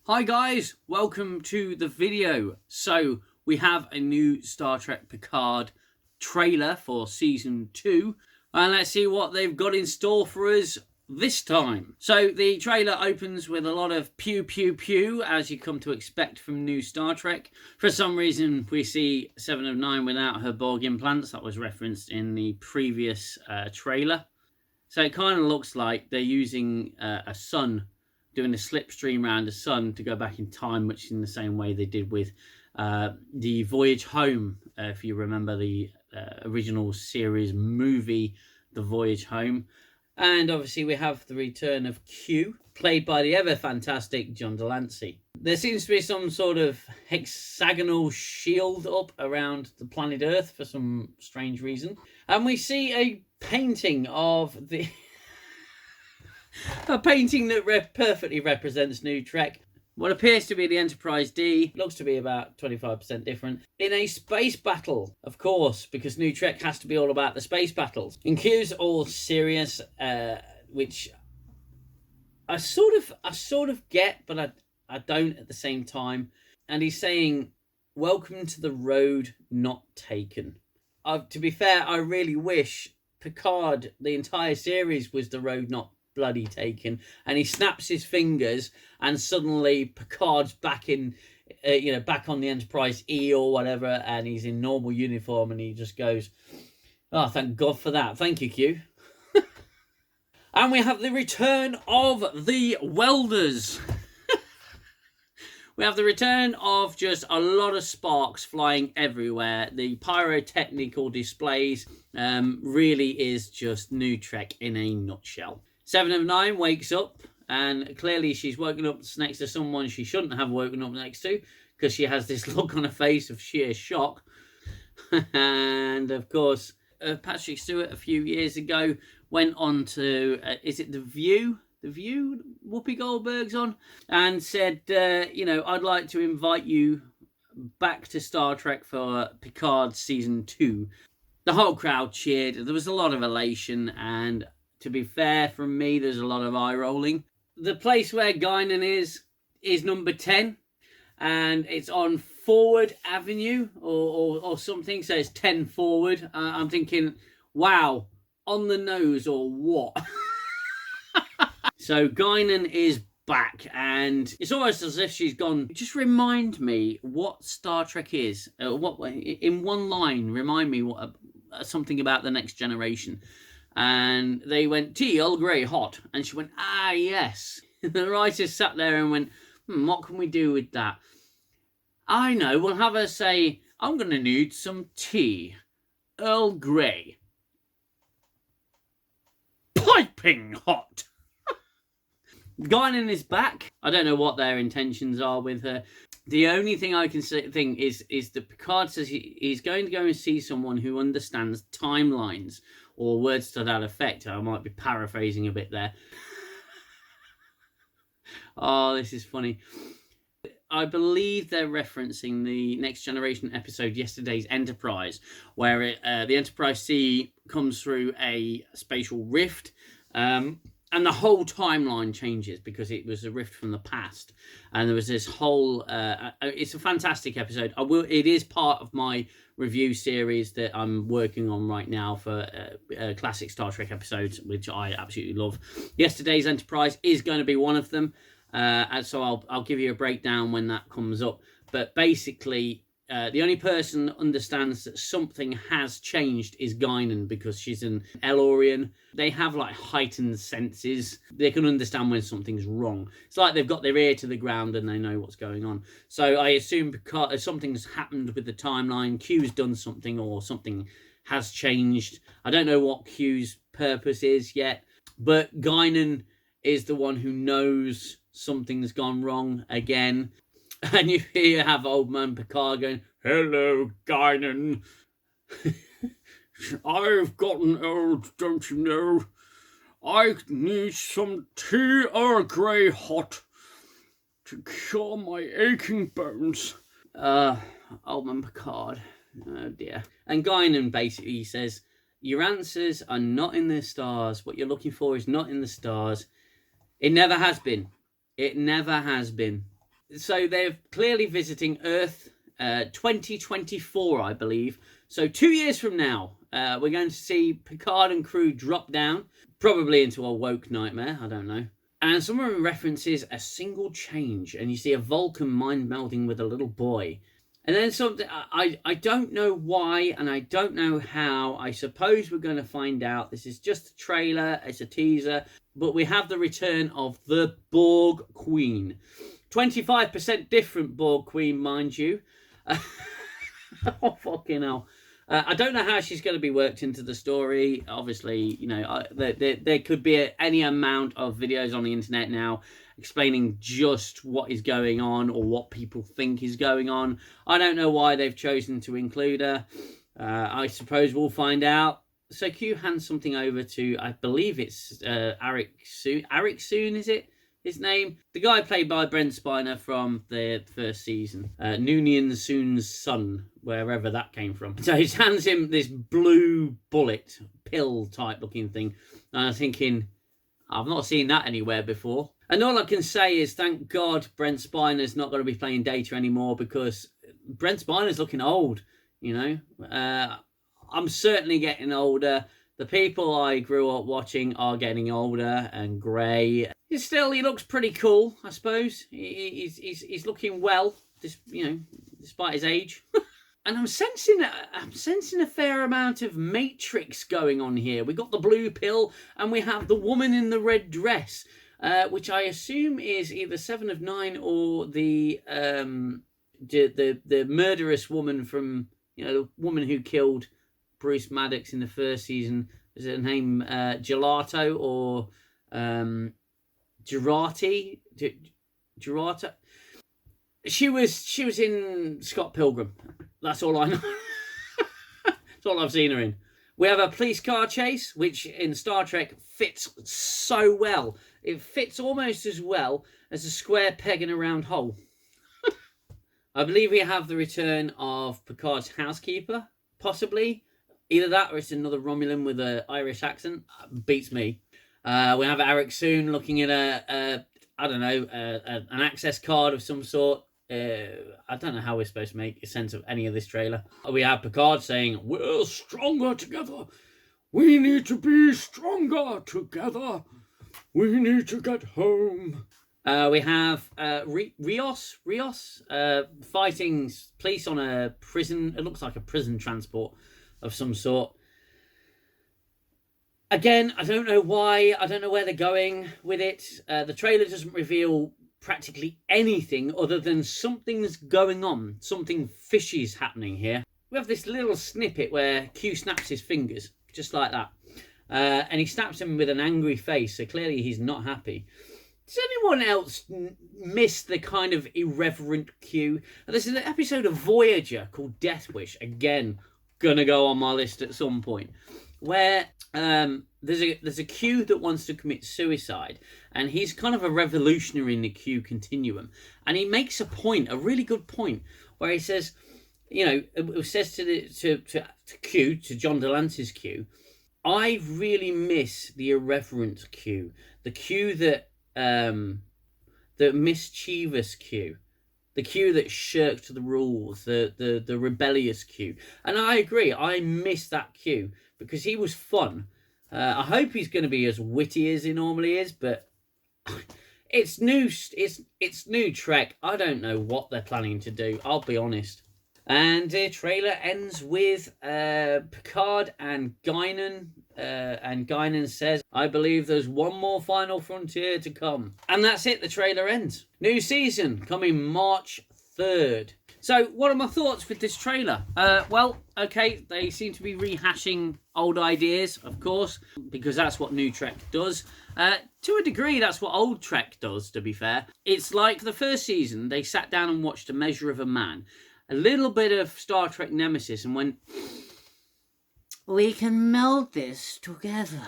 Hi guys, welcome to the video. So we have a new Star Trek Picard trailer for season 2, and let's see what they've got in store for us this time. So the trailer opens with a lot of pew pew pew, as you come to expect from new Star Trek. For some reason we see Seven of Nine without her Borg implants. That was referenced in the previous trailer. So it kind of looks like they're using a sun, doing a slipstream around the sun to go back in time, much in the same way they did with the Voyage Home. If you remember the original series movie, The Voyage Home. And obviously we have the return of Q, played by the ever-fantastic John Delancey. There seems to be some sort of hexagonal shield up around the planet Earth for some strange reason. And we see a painting of the... a painting that perfectly represents New Trek. What appears to be the Enterprise D looks to be about 25% different. In a space battle, of course, because New Trek has to be all about the space battles. And Q's all serious, which I sort of get, but I don't at the same time. And he's saying, "Welcome to the road not taken." To be fair, I really wish Picard, the entire series, was the road not bloody taken, and he snaps his fingers and suddenly Picard's back in back on the Enterprise E or whatever, and he's in normal uniform, and he just goes, "Oh, thank God for that, thank you, Q." And we have the return of the welders. We have the return of just a lot of sparks flying everywhere. The pyrotechnical displays really is just New Trek in a nutshell. Seven of Nine wakes up, and clearly she's woken up next to someone she shouldn't have woken up next to, because she has this look on her face of sheer shock. And of course, Patrick Stewart a few years ago went on to, is it The View? The View, Whoopi Goldberg's on, and said, I'd like to invite you back to Star Trek for Picard season 2. The whole crowd cheered. There was a lot of elation, and to be fair, from me, there's a lot of eye rolling. The place where Guinan is number 10, and it's on Forward Avenue or something, so it's 10 Forward. I'm thinking, wow, on the nose or what? So Guinan is back, and it's almost as if she's gone, just remind me what Star Trek is. In one line, remind me something about the Next Generation. And they went, "Tea, Earl Grey, hot." And she went, "Ah, yes." The writers sat there and went, what can we do with that? I know, we'll have her say, "I'm going to need some tea. Earl Grey. Piping hot." Guinan is back. I don't know what their intentions are with her. The only thing I can think is that Picard says he's going to go and see someone who understands timelines, or words to that effect. I might be paraphrasing a bit there. Oh, this is funny. I believe they're referencing the Next Generation episode, Yesterday's Enterprise, where the Enterprise C comes through a spatial rift, and the whole timeline changes because it was a rift from the past. And there was this whole... it's a fantastic episode. It is part of my review series that I'm working on right now for classic Star Trek episodes, which I absolutely love. Yesterday's Enterprise is going to be one of them. And so I'll give you a breakdown when that comes up. But basically... the only person that understands that something has changed is Guinan, because she's an Elorian. They have like heightened senses. They can understand when something's wrong. It's like they've got their ear to the ground and they know what's going on. So I assume because something's happened with the timeline, Q's done something, or something has changed. I don't know what Q's purpose is yet, but Guinan is the one who knows something's gone wrong again. And you have old man Picard going, "Hello, Guinan. I've gotten old, don't you know? I need some tea Earl Grey hot to cure my aching bones." Old man Picard. Oh dear. And Guinan basically says, your answers are not in the stars. What you're looking for is not in the stars. It never has been. It never has been. So they're clearly visiting Earth 2024, I believe. So 2 years from now, we're going to see Picard and crew drop down, probably into a woke nightmare, I don't know. And someone references a single change, and you see a Vulcan mind melding with a little boy. And then something, I don't know why, and I don't know how. I suppose we're going to find out. This is just a trailer, it's a teaser, but we have the return of the Borg Queen. 25% different Borg Queen, mind you. Oh, fucking hell. I don't know how she's going to be worked into the story. Obviously, you know, there could be any amount of videos on the internet now explaining just what is going on or what people think is going on. I don't know why they've chosen to include her. I suppose we'll find out. So Q hands something over to, I believe it's Arik Soon. Arik Soon, is it? His name? The guy played by Brent Spiner from the first season. Noonien Soon's son, wherever that came from. So he hands him this blue bullet, pill type looking thing. And I'm thinking, I've not seen that anywhere before. And all I can say is, thank God Brent Spiner's not going to be playing Data anymore, because Brent Spiner's looking old, you know. I'm certainly getting older. The people I grew up watching are getting older and grey. Still, he looks pretty cool, I suppose. He's looking well, you know, despite his age. And I'm sensing a fair amount of Matrix going on here. We got the blue pill, and we have the woman in the red dress, which I assume is either 7 of 9 or the murderous woman from, you know, the woman who killed Bruce Maddox in the first season. Is her name Gelato or Gerati? Gerata? She was in Scott Pilgrim. That's all I know. That's all I've seen her in. We have a police car chase, which in Star Trek fits so well. It fits almost as well as a square peg in a round hole. I believe we have the return of Picard's housekeeper, possibly. Either that or it's another Romulan with an Irish accent. Beats me. We have Arik Soon looking at an access card of some sort. I don't know how we're supposed to make sense of any of this trailer. We have Picard saying, "We're stronger together. We need to be stronger together. We need to get home." We have Rios fighting police on a prison. It looks like a prison transport of some sort. Again, I don't know why. I don't know where they're going with it. The trailer doesn't reveal practically anything other than something's going on. Something fishy is happening here. We have this little snippet where Q snaps his fingers, just like that. And he snaps them with an angry face, so clearly he's not happy. Does anyone else miss the kind of irreverent Q? There's an episode of Voyager called Death Wish. Again, gonna go on my list at some point, where there's a Q that wants to commit suicide, and he's kind of a revolutionary in the Q continuum, and he makes a point, a really good point, where he says, you know, it says to Q, to John Delance's Q, I really miss the irreverent Q, the Q that the mischievous Q. The Q that shirked the rules, the rebellious Q. And I agree, I miss that Q, because he was fun. I hope he's going to be as witty as he normally is, but it's new Trek. I don't know what they're planning to do, I'll be honest. And the trailer ends with Picard and Guinan. And Guinan says, I believe there's one more final frontier to come. And that's it, the trailer ends. New season coming March 3rd. So, what are my thoughts with this trailer? Well, okay, they seem to be rehashing old ideas, of course, because that's what new Trek does. To a degree, that's what old Trek does, to be fair. It's like the first season, they sat down and watched A Measure of a Man. A little bit of Star Trek Nemesis and went, we can meld this together.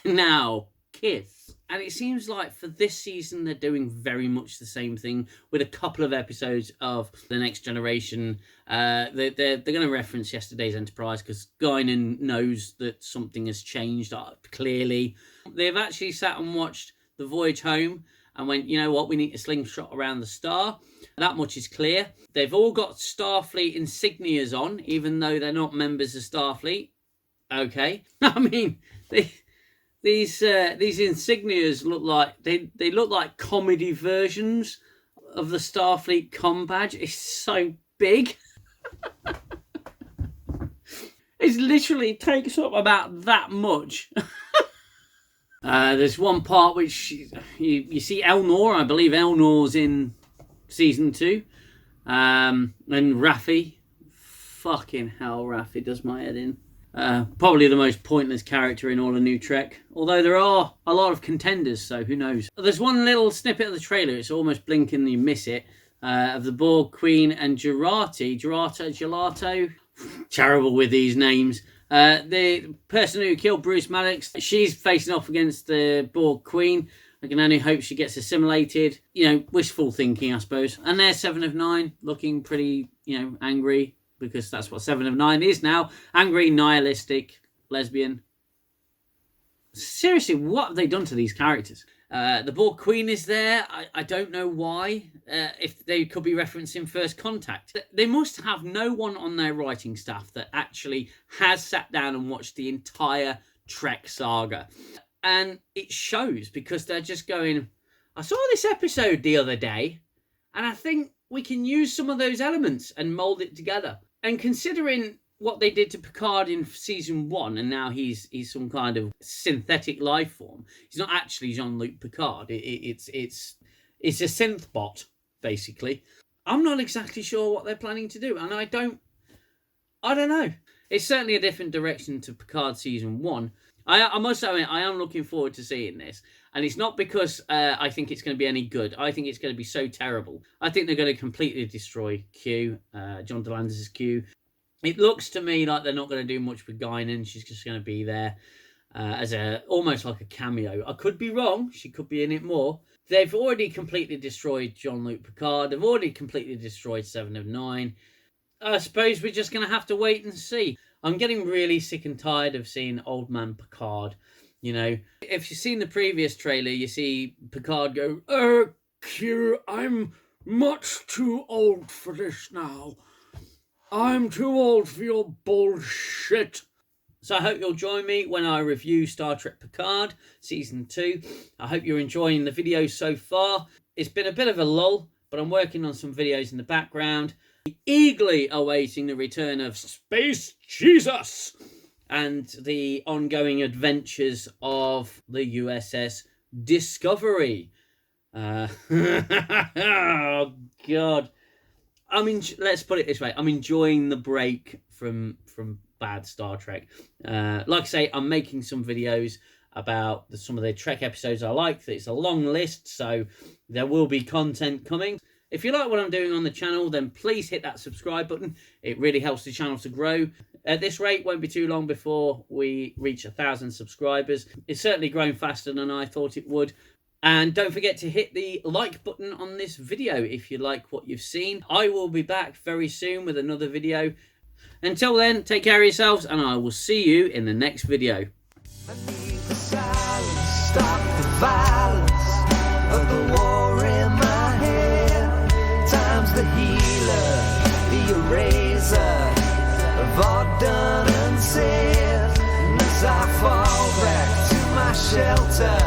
Now, kiss. And it seems like for this season, they're doing very much the same thing with a couple of episodes of The Next Generation. They're going to reference yesterday's Enterprise because Guinan knows that something has changed clearly. They've actually sat and watched The Voyage Home, and went, you know what, we need to slingshot around the star. That much is clear. They've all got Starfleet insignias on, even though they're not members of Starfleet. Okay. I mean, these insignias look like they look like comedy versions of the Starfleet comm badge. It's so big. It literally takes up about that much. There's one part which you see Elnor. I believe Elnor's in season 2. And Raffi. Fucking hell, Raffi does my head in. Probably the most pointless character in all of New Trek. Although there are a lot of contenders, so who knows. There's one little snippet of the trailer, it's almost blinking and you miss it, of the Borg Queen and Gelato. Terrible with these names. The person who killed Bruce Maddox, she's facing off against the Borg Queen. I can only hope she gets assimilated. You know, wishful thinking, I suppose. And there's 7 of 9, looking pretty, angry, because that's what 7 of 9 is now. Angry, nihilistic, lesbian. Seriously, what have they done to these characters? The Borg Queen is there. I don't know why. If they could be referencing First Contact. They must have no one on their writing staff that actually has sat down and watched the entire Trek saga. And it shows, because they're just going, I saw this episode the other day, and I think we can use some of those elements and mould it together. And considering what they did to Picard in season 1, and now he's some kind of synthetic life form. He's not actually Jean-Luc Picard. It's a synth bot, basically. I'm not exactly sure what they're planning to do, and I don't know. It's certainly a different direction to Picard season 1. I must admit, I am looking forward to seeing this. And it's not because I think it's going to be any good. I think it's going to be so terrible. I think they're going to completely destroy Q, John DeLantis' Q. It looks to me like they're not going to do much with Guinan. She's just going to be there as almost like a cameo. I could be wrong. She could be in it more. They've already completely destroyed Jean-Luc Picard. They've already completely destroyed 7 of 9. I suppose we're just going to have to wait and see. I'm getting really sick and tired of seeing old man Picard. If you've seen the previous trailer, you see Picard go, Q, I'm much too old for this now. I'm too old for your bullshit. So I hope you'll join me when I review Star Trek Picard Season 2. I hope you're enjoying the videos so far. It's been a bit of a lull, but I'm working on some videos in the background. Eagerly awaiting the return of Space Jesus and the ongoing adventures of the USS Discovery. Oh, God. Let's put it this way. I'm enjoying the break from bad Star Trek. Like I say, I'm making some videos about some of the Trek episodes I like. It's a long list, so there will be content coming. If you like what I'm doing on the channel, then please hit that subscribe button. It really helps the channel to grow. At this rate, won't be too long before we reach 1,000 subscribers. It's certainly grown faster than I thought it would. And don't forget to hit the like button on this video if you like what you've seen. I will be back very soon with another video. Until then, take care of yourselves, and I will see you in the next video. I need the silence, stop the violence of the war in my head. Time's the healer, the eraser of all done and said. And as I fall back to my shelter,